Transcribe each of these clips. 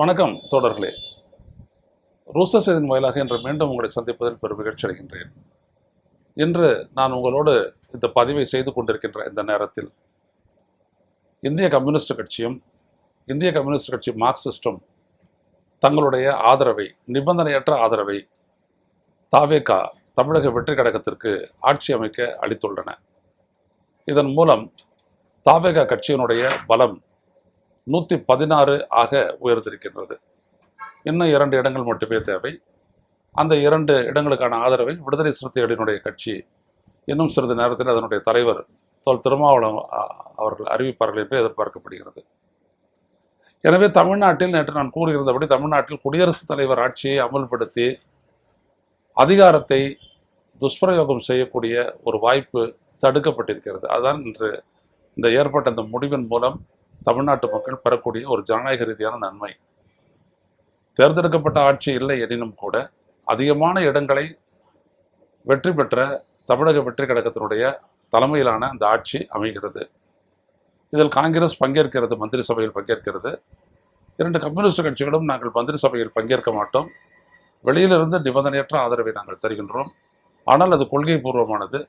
வணக்கம் தோழர்களே. ரூஸ்டர் செய்தியின் வாயிலாக இன்று மீண்டும் உங்களை சந்திப்பதில் பெரும் மகிழ்ச்சி அடைகின்றேன். இன்று நான் உங்களோடு இந்த பதிவை செய்து கொண்டிருக்கின்ற இந்த நேரத்தில் இந்திய கம்யூனிஸ்ட் கட்சியும் இந்திய கம்யூனிஸ்ட் கட்சி மார்க்சிஸ்டும் தங்களுடைய ஆதரவை, நிபந்தனையற்ற ஆதரவை தவேக தமிழக வெற்றி கழகத்திற்கு ஆட்சி அமைக்க அளித்துள்ளன. இதன் மூலம் தவேக கட்சியினுடைய பலம் 116 ஆக உயர்ந்திருக்கின்றது. இன்னும் 2 இடங்கள் மட்டுமே தேவை. அந்த 2 இடங்களுக்கான ஆதரவை விடுதலை சிறுத்தைகளினுடைய கட்சி இன்னும் சிறிது நேரத்தில் அதனுடைய தலைவர் தோல் திருமாவளவன் அவர்கள் அறிவிப்பார்கள் என்று எதிர்பார்க்கப்படுகிறது. எனவே தமிழ்நாட்டில் நேற்று நான் கூறியிருந்தபடி தமிழ்நாட்டில் குடியரசுத் தலைவர் ஆட்சியை அமல்படுத்தி அதிகாரத்தை துஷ்பிரயோகம் செய்யக்கூடிய ஒரு வாய்ப்பு தடுக்கப்பட்டிருக்கிறது. அதுதான் இன்று இந்த ஏற்பட்ட இந்த முடிவின் மூலம் தமிழ்நாட்டு மக்கள் பெறக்கூடிய ஒரு ஜனநாயக ரீதியான நன்மை. தேர்ந்தெடுக்கப்பட்ட ஆட்சி இல்லை எனினும் கூட அதிகமான இடங்களை வெற்றி பெற்ற தமிழக வெற்றி கழகத்தினுடைய தலைமையிலான அந்த ஆட்சி அமைகிறது. இதில் காங்கிரஸ் பங்கேற்கிறது, மந்திரி சபையில் பங்கேற்கிறது. 2 கம்யூனிஸ்ட் கட்சிகளும் நாங்கள் மந்திரி சபையில் பங்கேற்க மாட்டோம், வெளியிலிருந்து நிபந்தனையற்ற ஆதரவை நாங்கள் தருகின்றோம், ஆனால் அது கொள்கை பூர்வமானது,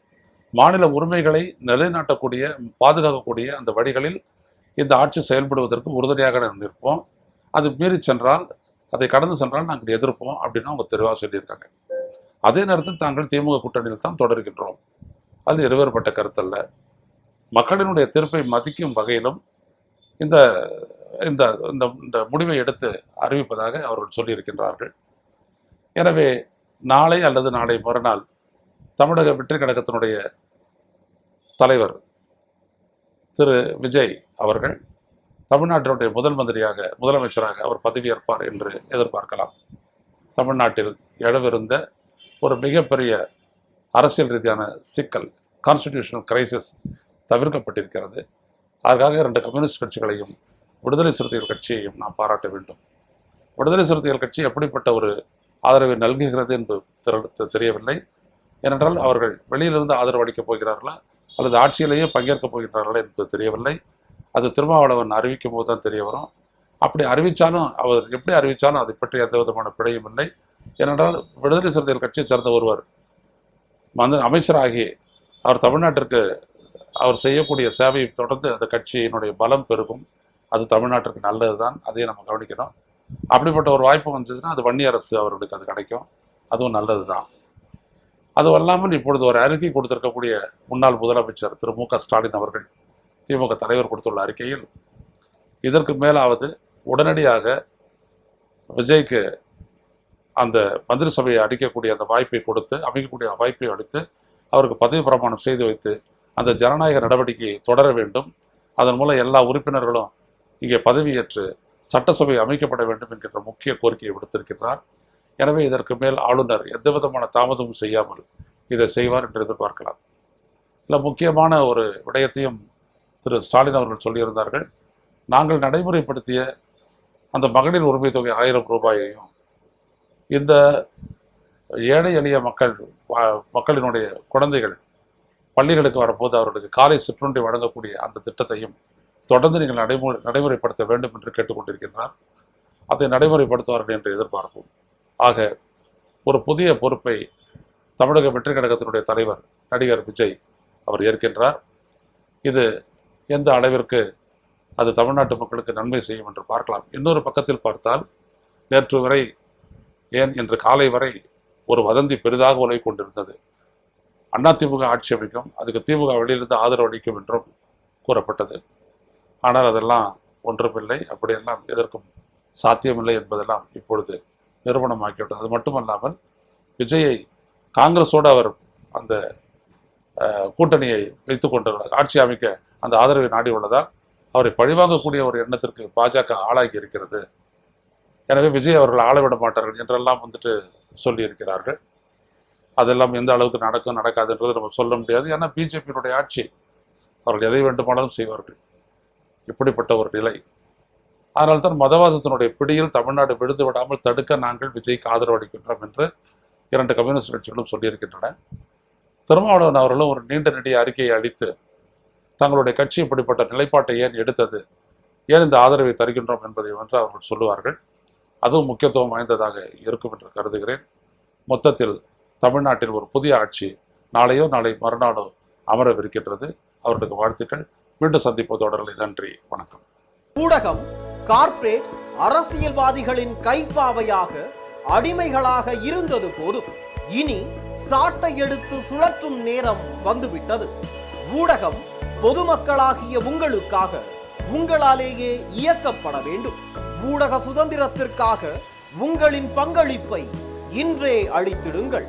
மாநில உரிமைகளை நிலைநாட்டக்கூடிய பாதுகாக்கக்கூடிய அந்த வழிகளில் இந்த ஆட்சி செயல்படுவதற்கு உறுதுணையாக நிற்போம், அது மீறி சென்றால், அதை கடந்து சென்றால் நாங்கள் எதிர்ப்போம் அப்படின்னு அவங்க தெளிவாக சொல்லியிருக்காங்க. அதே நேரத்தில் தாங்கள் திமுக கூட்டணியில் தான் தொடர்கின்றோம். அது இருவேறுபட்ட கருத்தல்ல. மக்களினுடைய தீர்ப்பை மதிக்கும் வகையிலும் இந்த இந்த இந்த முடிவை எடுத்து அறிவிப்பதாக அவர்கள் சொல்லியிருக்கின்றார்கள். எனவே நாளை அல்லது நாளை மறுநாள் தமிழக வெற்றி கழகத்தினுடைய தலைவர் திரு விஜய் அவர்கள் தமிழ்நாட்டினுடைய முதலமைச்சராக அவர் பதவியேற்பார் என்று எதிர்பார்க்கலாம். தமிழ்நாட்டில் எழவிருந்த ஒரு மிகப்பெரிய அரசியல் ரீதியான சிக்கல், கான்ஸ்டிடியூஷனல் கிரைசிஸ் தவிர்க்கப்பட்டிருக்கிறது. அதற்காக 2 கம்யூனிஸ்ட் கட்சிகளையும் விடுதலை சிறுத்தைகள் கட்சியையும் நாம் பாராட்ட வேண்டும். விடுதலை சிறுத்தைகள் கட்சி எப்படிப்பட்ட ஒரு ஆதரவை நல்குகிறது என்று தெரியவில்லை. ஏனென்றால் அவர்கள் வெளியிலிருந்து ஆதரவு அளிக்கப் போகிறார்களா அல்லது ஆட்சியிலேயே பங்கேற்கப் போகிறார்களா என்பது தெரியவில்லை. அது திருமாவளவன் அறிவிக்கும் போது தான் தெரிய வரும். அப்படி அறிவித்தாலும், அவர் எப்படி அறிவித்தாலும் அதை பற்றி எந்த விதமான பிழையும் இல்லை. ஏனென்றால் விடுதலை சிறுத்தைகள் கட்சியை சேர்ந்த ஒருவர் அமைச்சராகி அவர் தமிழ்நாட்டிற்கு அவர் செய்யக்கூடிய சேவையை தொடர்ந்து அந்த கட்சியினுடைய பலம் பெருகும். அது தமிழ்நாட்டிற்கு நல்லது தான், அதையும் நம்ம கவனிக்கணும். அப்படிப்பட்ட ஒரு வாய்ப்பு வந்துச்சுன்னா அது வன்னி அரசு அவர்களுக்கு அது கிடைக்கும், அதுவும் நல்லது தான். அதுவும் அல்லாமல் இப்பொழுது ஒரு அறிக்கை கொடுத்திருக்கக்கூடிய முன்னாள் முதலமைச்சர் திரு மு க ஸ்டாலின் அவர்கள் திமுக தலைவர் கொடுத்துள்ள அறிக்கையில் இதற்கு மேலாவது உடனடியாக விஜய்க்கு அந்த மந்திரி சபையை அடிக்கக்கூடிய அந்த வாய்ப்பை கொடுத்து, அமைக்கக்கூடிய வாய்ப்பை அளித்து அவருக்கு பதவி பிரமாணம் செய்து வைத்து அந்த ஜனநாயக நடவடிக்கையை தொடர வேண்டும். அதன் மூலம் எல்லா உறுப்பினர்களும் இங்கே பதவியேற்று சட்டசபை அமைக்கப்பட வேண்டும் என்கின்ற முக்கிய கோரிக்கையை விடுத்திருக்கிறார். எனவே இதற்கு மேல் ஆளுநர் எந்த விதமான தாமதமும் செய்யாமல் இதை செய்வார் என்று எதிர்பார்க்கலாம். இல்லை, முக்கியமான ஒரு விடயத்தையும் திரு ஸ்டாலின் அவர்கள் சொல்லியிருந்தார்கள். நாங்கள் நடைமுறைப்படுத்திய அந்த மகளிர் உரிமை தொகை 1000 ரூபாயையும் இந்த ஏழை எளிய மக்களினுடைய குழந்தைகள் பள்ளிகளுக்கு வரும்போது அவர்களுக்கு காலை சிற்றுண்டி வழங்கக்கூடிய அந்த திட்டத்தையும் தொடர்ந்து நீங்கள் நடைமுறைப்படுத்த வேண்டும் என்று கேட்டுக்கொண்டிருக்கின்றார். அதை நடைமுறைப்படுத்துவார்கள் என்று எதிர்பார்ப்போம். ஆக ஒரு புதிய பொறுப்பை தமிழக வெற்றி கழகத்தினுடைய தலைவர் நடிகர் விஜய் அவர் ஏற்கின்றார். இது எந்த அளவிற்கு அது தமிழ்நாட்டு மக்களுக்கு நன்மை செய்யும் என்று பார்க்கலாம். இன்னொரு பக்கத்தில் பார்த்தால், நேற்று வரை, ஏன் இன்று காலை வரை ஒரு வதந்தி பெரிதாக உலகிக் கொண்டிருந்தது. அதிமுக ஆட்சி அமைக்கும், அதுக்கு திமுக வெளியிலிருந்து ஆதரவு அளிக்கும் என்றும் கூறப்பட்டது. ஆனால் அதெல்லாம் ஒன்றுமில்லை, அப்படியெல்லாம் எதற்கும் சாத்தியமில்லை என்பதெல்லாம் இப்பொழுது நிறுவனமாக்கிவிட்டது. அது மட்டுமல்லாமல் விஜயை காங்கிரஸோடு அவர் அந்த கூட்டணியை வைத்துக் கொண்டு ஆட்சி அமைக்க அந்த ஆதரவை நாடி உள்ளதால் அவரை பழிவாங்கக்கூடிய ஒரு எண்ணத்திற்கு பாஜக ஆளாகி இருக்கிறது. எனவே விஜய் அவர்கள் ஆளவிட மாட்டார்கள் என்றெல்லாம் சொல்லி இருக்கிறார்கள். அதெல்லாம் எந்த அளவுக்கு நடக்கும் நடக்காதுன்றது நம்ம சொல்ல முடியாது. ஏன்னா பிஜேபியினுடைய ஆட்சி, அவர்கள் எதை வேண்டுமானாலும் செய்வார்கள். இப்படிப்பட்ட ஒரு நிலை. அதனால்தான் மதவாதத்தினுடைய பிடியில் தமிழ்நாடு விழுந்து விடாமல் தடுக்க நாங்கள் விஜய்க்கு ஆதரவு அளிக்கின்றோம் என்று 2 கம்யூனிஸ்ட் கட்சிகளும் சொல்லியிருக்கின்றன. திருமாவளவன் அவர்களும் ஒரு நீண்ட நெடிய அறிக்கையை அளித்து தங்களுடைய கட்சி இப்படிப்பட்ட நிலைப்பாட்டை ஏன் எடுத்தது, ஏன் இந்த ஆதரவை தருகின்றோம் என்பதை அவர்கள் சொல்லுவார்கள். அதுவும் முக்கியத்துவம் வாய்ந்ததாக இருக்கும் என்று கருதுகிறேன். மொத்தத்தில் தமிழ்நாட்டில் ஒரு புதிய ஆட்சி நாளையோ நாளை மறுநாளோ அமரவிருக்கின்றது. அவர்களுக்கு வாழ்த்துக்கள். மீண்டும் சந்திப்போம் தொடரில். நன்றி, வணக்கம். ஊடகம் கார்ப்பரேட் அரசியல்வாதிகளின் கைப்பாவையாக அடிமைகளாக இருந்தது போதும், இனி சாட்டை எடுத்து சுழற்றும் நேரம் வந்துவிட்டது. ஊடகம் பொதுமக்களாகிய உங்களுக்காக, உங்களாலேயே இயக்கப்பட வேண்டும். ஊடக சுதந்திரத்திற்காக உங்களின் பங்களிப்பை இன்றே அளித்திடுங்கள்.